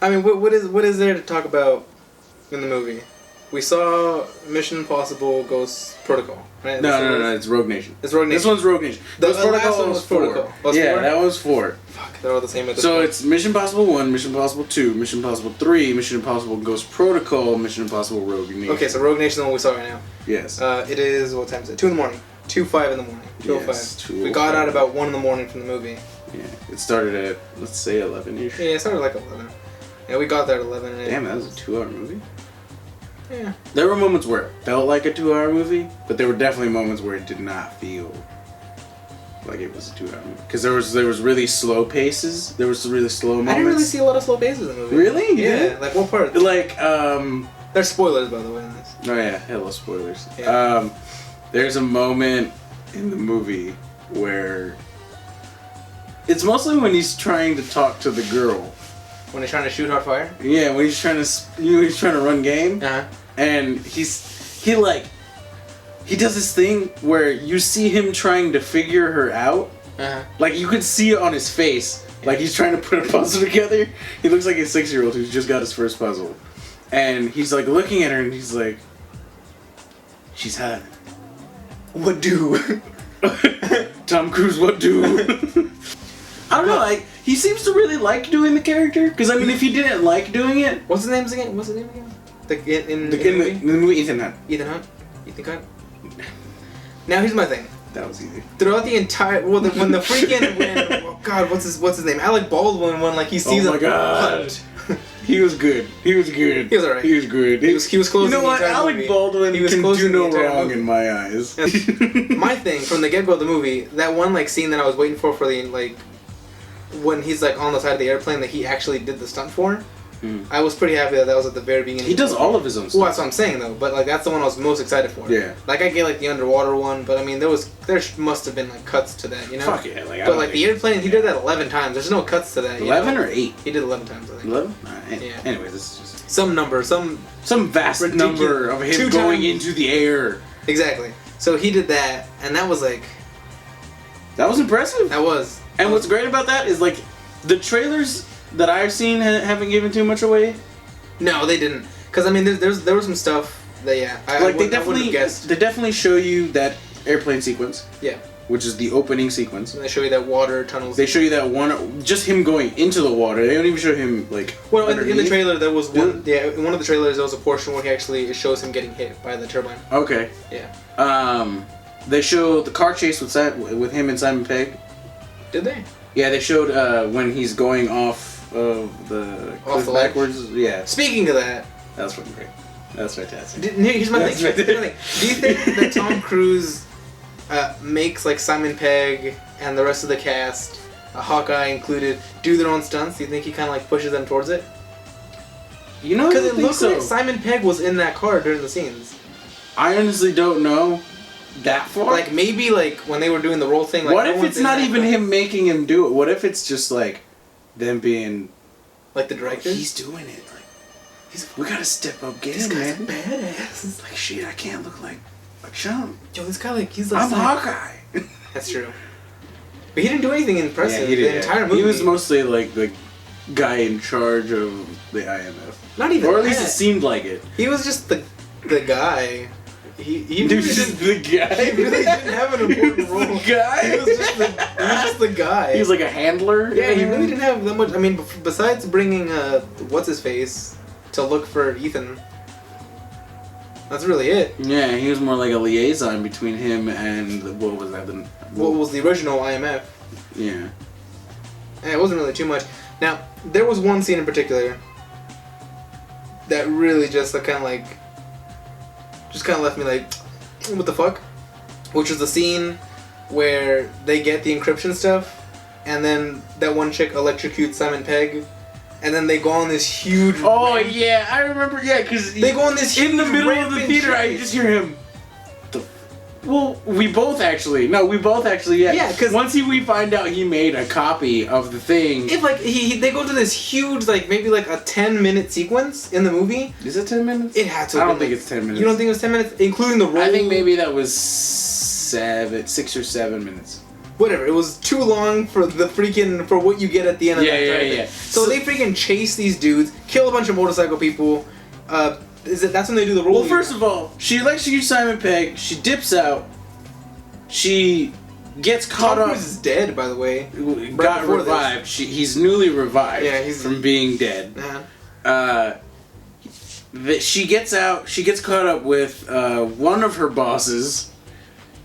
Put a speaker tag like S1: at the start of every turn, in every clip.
S1: I mean, what is there to talk about in the movie? We saw Mission Impossible Ghost Protocol, right?
S2: No, it's Rogue Nation.
S1: It's Rogue Nation.
S2: This one's Rogue Nation.
S1: The
S2: Ghost
S1: last
S2: Protocol
S1: one was Protocol. Was
S2: yeah,
S1: 4?
S2: that was 4.
S1: Fuck, they're all the same at this
S2: So
S1: point.
S2: it's Mission Impossible 1, Mission Impossible 2, Mission Impossible 3, Mission Impossible Ghost Protocol, Mission Impossible Rogue Nation.
S1: Okay, so Rogue Nation is the one we saw right now.
S2: Yes.
S1: It is, what time is it? 2 in the morning. 2:05 in the morning. 2:05.
S2: Yes,
S1: We got out about 1 in the morning from the movie.
S2: Yeah, it started at, let's say, 11-ish.
S1: Yeah, it started like 11. Yeah, we got there at 11. And
S2: Damn, that was a 2-hour movie?
S1: Yeah.
S2: There were moments where it felt like a 2-hour movie, but there were definitely moments where it did not feel like it was a 2-hour movie. Because there was really slow paces. There was really slow moments.
S1: I didn't really see a lot of slow paces in the movie.
S2: Really?
S1: Yeah.
S2: Yeah.
S1: Like what part?
S2: Like,
S1: There's spoilers, by the way, in this.
S2: oh yeah, hello spoilers.
S1: Yeah.
S2: There's a moment in the movie where it's mostly when he's trying to talk to the girl.
S1: When he's trying to shoot hot fire?
S2: Yeah, when he's trying to run game,
S1: Uh-huh.
S2: and he does this thing where you see him trying to figure her out.
S1: Uh-huh.
S2: Like you could see it on his face, like he's trying to put a puzzle together. He looks like a 6-year-old who's just got his first puzzle, and he's like looking at her, and he's like, "She's hot. What do?" Tom Cruise, what do? I don't know. Like he seems to really like doing the character. Because I mean, if he didn't like doing it,
S1: What's his name again? In
S2: the movie Ethan Hunt.
S1: Ethan Hunt? Ethan Hunt? Now here's my thing.
S2: That was easy.
S1: Throughout the entire when the freaking oh God, what's his name? Alec Baldwin when like he sees
S2: Oh my God.
S1: Hunt.
S2: He was good. He was good.
S1: He was alright.
S2: He was good.
S1: He was closing
S2: You know
S1: the
S2: what?
S1: entire
S2: Alec
S1: movie.
S2: Baldwin
S1: He was
S2: can do
S1: closing the
S2: no
S1: entire
S2: wrong
S1: movie.
S2: in my eyes.
S1: My thing from the get-go of the movie, that one like scene that I was waiting for the like when he's like on the side of the airplane that he actually did the stunt for. I was pretty happy that was at the very beginning.
S2: He does all of his own
S1: Well,
S2: stuff.
S1: that's what I'm saying though. But like that's the one I was most excited for.
S2: Yeah.
S1: Like I get like the underwater one, but I mean there must have been like cuts to that, you know.
S2: Fuck yeah! Like, I
S1: But
S2: don't
S1: like the
S2: think-
S1: airplane, he did that 11 times. There's no cuts to that.
S2: 11 or 8?
S1: He did 11 times, I think.
S2: 11?
S1: Yeah.
S2: Anyways, this is just
S1: Some number, some
S2: vast
S1: ridiculous-
S2: number of him
S1: 2
S2: going
S1: times.
S2: into the air.
S1: Exactly. So he did that, and that was like
S2: That was impressive.
S1: that was.
S2: And what's great about that is like the trailers that I've seen haven't given too much away.
S1: No, they didn't. Cause I mean, there was some stuff that I
S2: Like
S1: wouldn't have guessed.
S2: they definitely show you that airplane sequence,
S1: Yeah.
S2: which is the opening sequence.
S1: And they show you that water tunnels.
S2: They show you that one, just him going into the water. They don't even show him like.
S1: Well, in the
S2: underneath.
S1: trailer there was one.
S2: Yeah.
S1: Yeah, in one of the trailers there was a portion where it shows him getting hit by the turbine.
S2: Okay.
S1: Yeah.
S2: They show the car chase with him and Simon Pegg.
S1: Did they?
S2: Yeah, they showed when he's going off of the cliff
S1: the ledge?
S2: backwards. Yeah,
S1: Speaking of that,
S2: that's fucking great. That's fantastic.
S1: here's my
S2: That's
S1: thing.
S2: right.
S1: Here's my thing. Do you think that Tom Cruise makes like Simon Pegg and the rest of the cast, Hawkeye included, do their own stunts? Do you think he kind of like pushes them towards it?
S2: You know,
S1: Because
S2: I
S1: it
S2: think
S1: looks
S2: so.
S1: like Simon Pegg was in that car during the scenes.
S2: I honestly don't know that far.
S1: Like maybe like when they were doing the role thing. Like,
S2: what
S1: no
S2: if
S1: one's
S2: it's
S1: in
S2: not
S1: that
S2: even
S1: car.
S2: him making him do it? What if it's just like them being
S1: Like the director?
S2: he's doing it. Like we gotta step up game,
S1: This guy's
S2: man.
S1: badass.
S2: It's like shit. I can't look like Sean.
S1: Yo, this guy like he's like.
S2: I'm Hawkeye.
S1: That's true. But he didn't do anything impressive
S2: he did.
S1: the entire movie.
S2: He was mostly like the guy in charge of the IMF.
S1: Not even.
S2: Or at least
S1: that.
S2: it seemed like it.
S1: He was just the guy. He
S2: He
S1: really
S2: was just the guy.
S1: He really didn't have an important role.
S2: The guy.
S1: He was just the guy.
S2: He was like a handler.
S1: Yeah, he really didn't have that much. I mean, besides bringing what's his face to look for Ethan. That's really it.
S2: Yeah, he was more like a liaison between him and what was that?
S1: What was the original IMF?
S2: Yeah.
S1: And it wasn't really too much. Now, there was one scene in particular that really just kind of left me like, what the fuck? Which was the scene where they get the encryption stuff, and then that one chick electrocutes Simon Pegg, and then they go on this huge.
S2: Oh
S1: ramp.
S2: yeah, I remember. Yeah, because
S1: They go on this
S2: in the
S1: huge
S2: middle of the
S1: rampant
S2: theater. I
S1: chase.
S2: just hear him. Well, we both actually. No, we both actually. Yeah.
S1: Yeah, 'cause-
S2: once we find out he made a copy of the thing.
S1: If like they go to this huge maybe a 10-minute sequence in the movie.
S2: Is it 10 minutes?
S1: It had to.
S2: I
S1: have
S2: don't
S1: been,
S2: think it's 10 minutes.
S1: You don't think it was 10 minutes, including the roll?
S2: I think maybe that was 6 or 7 minutes.
S1: whatever. It was too long for for what you get at the end of that entire thing.
S2: Yeah.
S1: So they freaking chase these dudes, kill a bunch of motorcycle people. That's when they do the roll?
S2: Well, first of all, she electrocutes Simon Pegg. She dips out. She gets caught
S1: Tom
S2: up.
S1: Cruise is dead, by the way.
S2: Got
S1: before
S2: revived. He's newly revived.
S1: Yeah, he's
S2: from being dead. She gets out. She gets caught up with one of her bosses,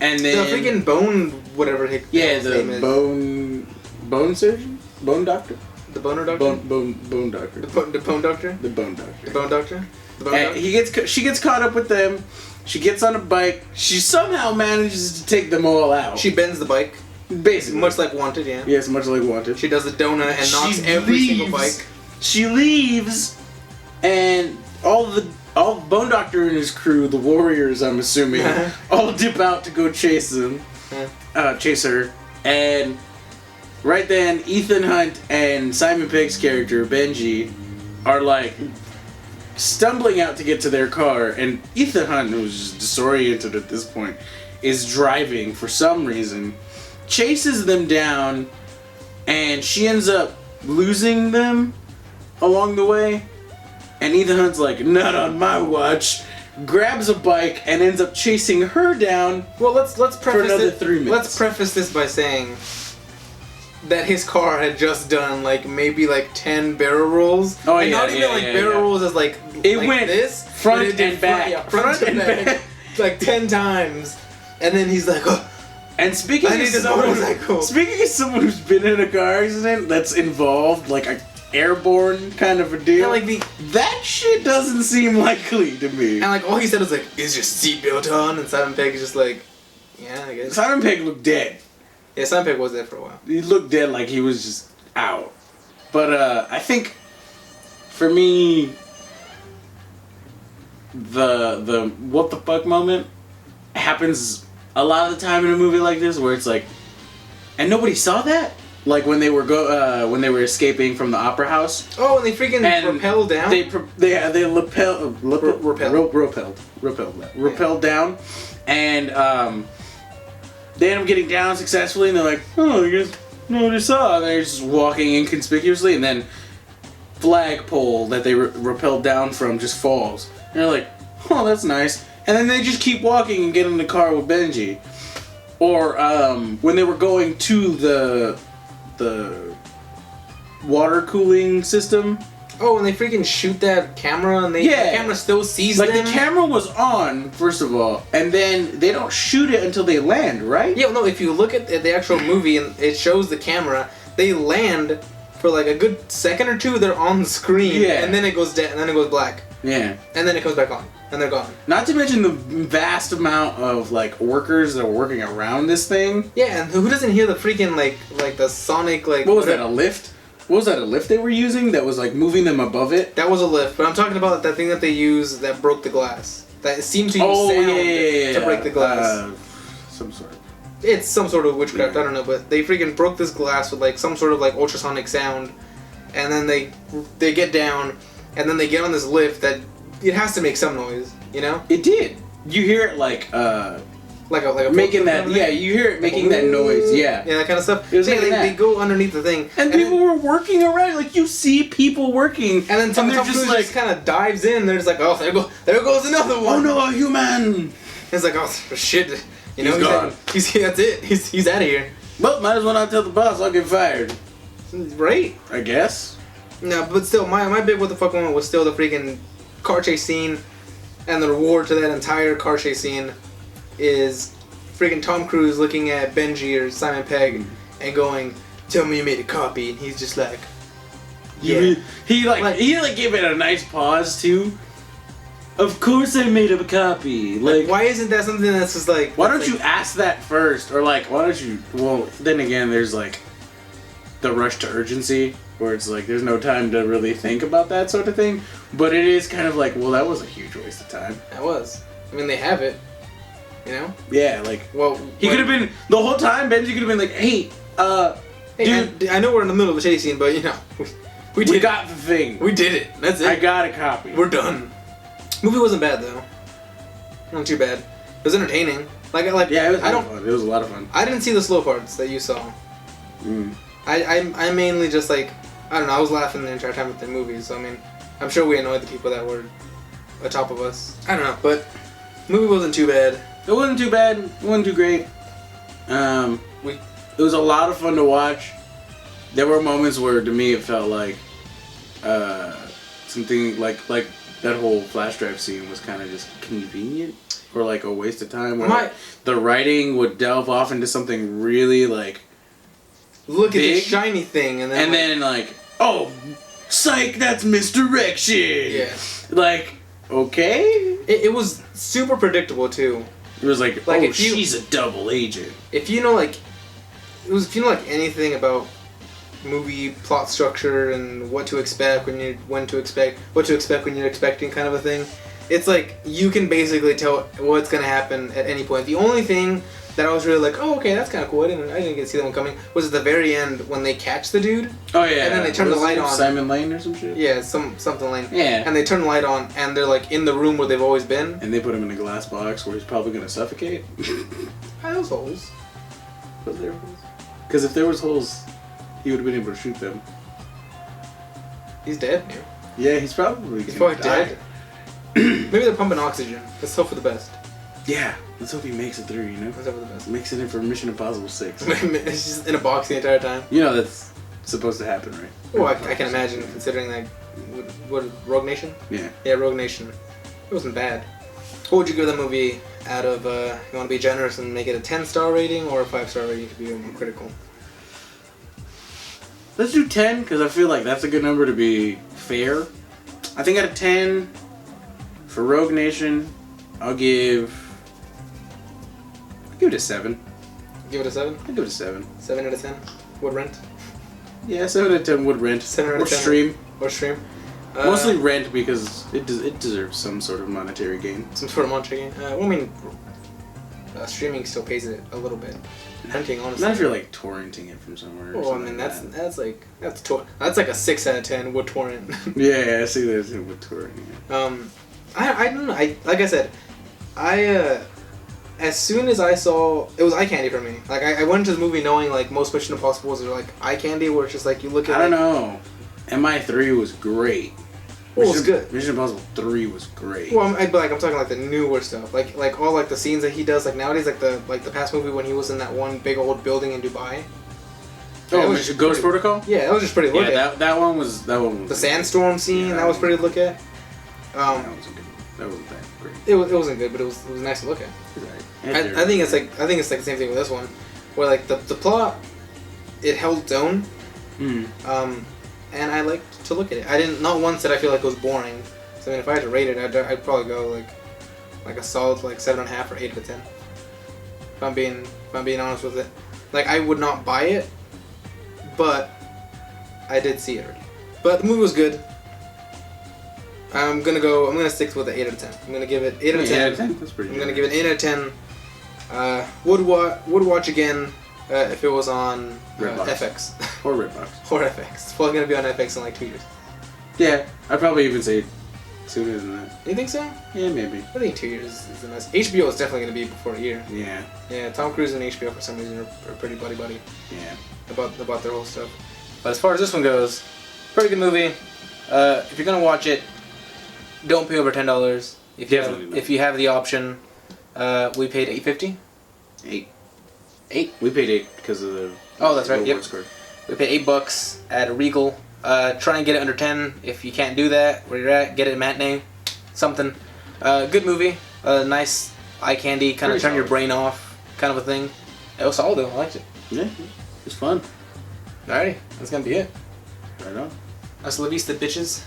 S2: and then
S1: the freaking bone, whatever his name is.
S2: bone surgeon, bone doctor,
S1: the boner doctor,
S2: bone doctor,
S1: the bone doctor,
S2: the bone doctor,
S1: the bone doctor.
S2: She gets caught up with them. She gets on a bike. She somehow manages to take them all out.
S1: She bends the bike.
S2: Basically.
S1: Much like Wanted, yeah.
S2: Yes, much like Wanted.
S1: She does the donut and knocks every single bike.
S2: She leaves, and all Bone Doctor and his crew, the Warriors, I'm assuming, all dip out to go chase them. Chase her. And right then, Ethan Hunt and Simon Pegg's character, Benji, are like stumbling out to get to their car, and Ethan Hunt, who's just disoriented at this point, is driving for some reason, chases them down, and she ends up losing them along the way, and Ethan Hunt's like, not on my watch, grabs a bike and ends up chasing her down.
S1: Well, let's preface
S2: for another 3 minutes.
S1: Let's preface this by saying that his car had just done maybe 10 barrel rolls.
S2: Oh,
S1: and
S2: yeah,
S1: not even barrel rolls as
S2: it went
S1: this
S2: front and back.
S1: Front and back. 10 times. And then he's like, oh.
S2: And speaking of someone who's been in a car accident that's involved a airborne kind of a deal, that shit doesn't seem likely to me.
S1: And all he said was is your seatbelt on? And Simon Pegg is just yeah, I guess.
S2: Simon Pegg looked dead.
S1: Yeah, Simon Pegg was dead for a while.
S2: He looked dead, like he was just out. But I think for me, the what the fuck moment happens a lot of the time in a movie like this, where it's and nobody saw that. When they were escaping from the opera house.
S1: Oh, and they freaking rappelled down.
S2: They rappelled down, and they end up getting down successfully, and they're like, oh, I guess nobody saw. And they're just walking inconspicuously, and then flagpole that they rappelled down from just falls. And they're like, oh, that's nice. And then they just keep walking and get in the car with Benji. Or when they were going to the water cooling system.
S1: Oh, and they freaking shoot that camera, and the camera still sees them?
S2: The camera was on, first of all, and then they don't shoot it until they land, right?
S1: Yeah, no, if you look at the actual movie, and it shows the camera, they land for a good second or two, they're on the screen, and then it goes dead, and then it goes black.
S2: Yeah.
S1: And then it comes back on, and they're gone.
S2: Not to mention the vast amount of, workers that are working around this thing.
S1: Yeah, and who doesn't hear the freaking, the sonic,
S2: What was that, a lift? What was that, a lift they were using that was moving them above it?
S1: That was a lift, but I'm talking about that thing that they use that broke the glass. That seemed to use sound to break the glass.
S2: Some sort of.
S1: It's some sort of witchcraft, I don't know, but they freaking broke this glass with some sort of ultrasonic sound, and then they get down, and then they get on this lift that it has to make some noise, you know?
S2: It did. You hear it like a making that, you hear it making that noise, yeah,
S1: that kind of stuff.
S2: It was
S1: they go underneath the thing,
S2: and people were working around. You see people working,
S1: and then Tom Cruise just kind of dives in. They're just oh, there goes another one.
S2: Oh no, a human!
S1: It's oh shit,
S2: he's gone.
S1: That's it. He's out of here.
S2: Well, might as well not tell the boss. I'll get fired.
S1: Right?
S2: I guess.
S1: No, but still, my big what the fuck moment was still the freaking car chase scene, and the reward to that entire car chase scene is freaking Tom Cruise looking at Benji or Simon Pegg and going, "Tell me you made a copy," and he's just like, "Yeah."
S2: He gave it a nice pause too. Of course, I made up a copy.
S1: Why isn't that something that's just
S2: Why don't you ask that first, or why don't you? Well, then again, there's the rush to urgency, where it's there's no time to really think about that sort of thing. But it is kind of well, that was a huge waste of time.
S1: That was. I mean, they have it. You know?
S2: Yeah, he could have been the whole time. Benji could have been hey,
S1: dude, I know we're in the middle of a chase scene, but we
S2: got the thing.
S1: We did it. That's it.
S2: I got a copy.
S1: We're done. Movie wasn't bad though. Not too bad. It was entertaining.
S2: Yeah, it was
S1: I don't.
S2: fun. It was a lot of fun.
S1: I didn't see the slow parts that you saw.
S2: Mm.
S1: I mainly just like, I don't know, I was laughing the entire time with the movies, so I mean, I'm sure we annoyed the people that were atop of us. I don't know, but the movie wasn't too bad.
S2: It wasn't too bad. It wasn't too great. It was a lot of fun to watch. There were moments where, to me, it felt like something like that whole flash drive scene was kind of just convenient or like a waste of time. Where like, the writing would delve off into something really like
S1: look
S2: big,
S1: at this shiny thing, and
S2: then oh, psych, that's misdirection.
S1: Yeah.
S2: Like, okay.
S1: It was super predictable too.
S2: It was like oh, she's a double agent.
S1: If you know if you know anything about movie plot structure and what to expect when to expect when you're expecting kind of a thing, it's like you can basically tell what's gonna happen at any point. The only thing that I was really like, oh, okay, that's kind of cool. I didn't get to see that one coming. Was at the very end when they catch the dude.
S2: Oh yeah.
S1: And then they turn the light on.
S2: Simon Lane or some shit.
S1: Yeah, something Lane.
S2: Yeah.
S1: And they turn the light on, and they're like in the room where they've always been.
S2: And they put him in a glass box where he's probably gonna suffocate.
S1: Those holes.
S2: Was there holes? Because if there was holes, he would have been able to shoot them.
S1: He's dead.
S2: Yeah, he's probably
S1: dead. Maybe they're pumping oxygen. Let's hope for the best.
S2: Yeah, let's hope he makes it through, you know?
S1: Let's hope for the best.
S2: Makes it in for Mission Impossible 6.
S1: It's just in a box the entire time.
S2: You know that's supposed to happen, right?
S1: Well, I can imagine, considering that... What, Rogue Nation?
S2: Yeah.
S1: Yeah, Rogue Nation. It wasn't bad. What would you give that movie out of... you want to be generous and make it a 10-star rating or a 5-star rating to be more critical?
S2: Let's do 10, because I feel like that's a good number to be fair. I think out of 10, for Rogue Nation, I'll give it a 7.
S1: Give it a 7?
S2: I'll give it a 7.
S1: 7 out of 10? Would rent?
S2: Yeah, 7 out of 10 would rent.
S1: 7 out of 10.
S2: Stream.
S1: Or stream.
S2: Mostly rent because it deserves some sort of monetary gain.
S1: Some sort of monetary gain. Well, I mean, streaming still pays it a little bit. Renting, honestly.
S2: Not if you're like torrenting it from somewhere.
S1: Well, I mean, that's like a 6 out of 10 would torrent.
S2: Yeah, I see that with torrent. Yeah.
S1: I don't know. Like I said, as soon as I saw, it was eye candy for me. Like I went into the movie knowing like most Mission Impossibles are like eye candy, where it's just like you look at.
S2: I don't know. MI3 was great.
S1: Well, it was good.
S2: Mission Impossible 3 was great.
S1: Well, I'm talking like the newer stuff, like all like the scenes that he does, like nowadays, like the past movie when he was in that one big old building in Dubai.
S2: Oh, was Ghost Protocol?
S1: Yeah, that was just pretty to look at.
S2: That one was
S1: the sandstorm scene. That was pretty to look at.
S2: That wasn't good. That wasn't that great.
S1: It wasn't good, but it was nice to look at. I think it's like the same thing with this one, where like the plot, it held its own. And I liked to look at it. Not once did I feel like it was boring. So I mean, if I had to rate it, I'd probably go like a solid 7.5 or 8 out of 10. If I'm being honest with it, like I would not buy it, but I did see it already. But the movie was good. I'm gonna stick with the 8 out of 10. I'm gonna give it 8 out of 10.
S2: 8 out of 10. That's pretty.
S1: I'm gonna give it 8 out of 10. Would watch again if it was on FX
S2: or Redbox
S1: or FX. It's probably gonna be on FX in like 2 years.
S2: Yeah, I'd probably even say sooner than that.
S1: You think so?
S2: Yeah, maybe.
S1: I think 2 years is the best. HBO is definitely gonna be before a year.
S2: Yeah.
S1: Yeah, Tom Cruise and HBO for some reason are pretty buddy.
S2: Yeah.
S1: About their whole stuff. But as far as this one goes, pretty good movie. If you're gonna watch it, don't pay over $10. If you have the option, we paid $8.50. 8.
S2: We paid 8 because of the.
S1: Oh, that's right. Yep.
S2: Score.
S1: We paid $8 at a Regal. Try and get it under 10. If you can't do that, where you're at, get it at matinee. Something. Good movie. Nice eye candy, kind of turn your brain off, kind of a thing. It was solid though. I liked it.
S2: Yeah, it's fun.
S1: Alrighty, that's gonna be it.
S2: Right on.
S1: Hasta la vista, bitches.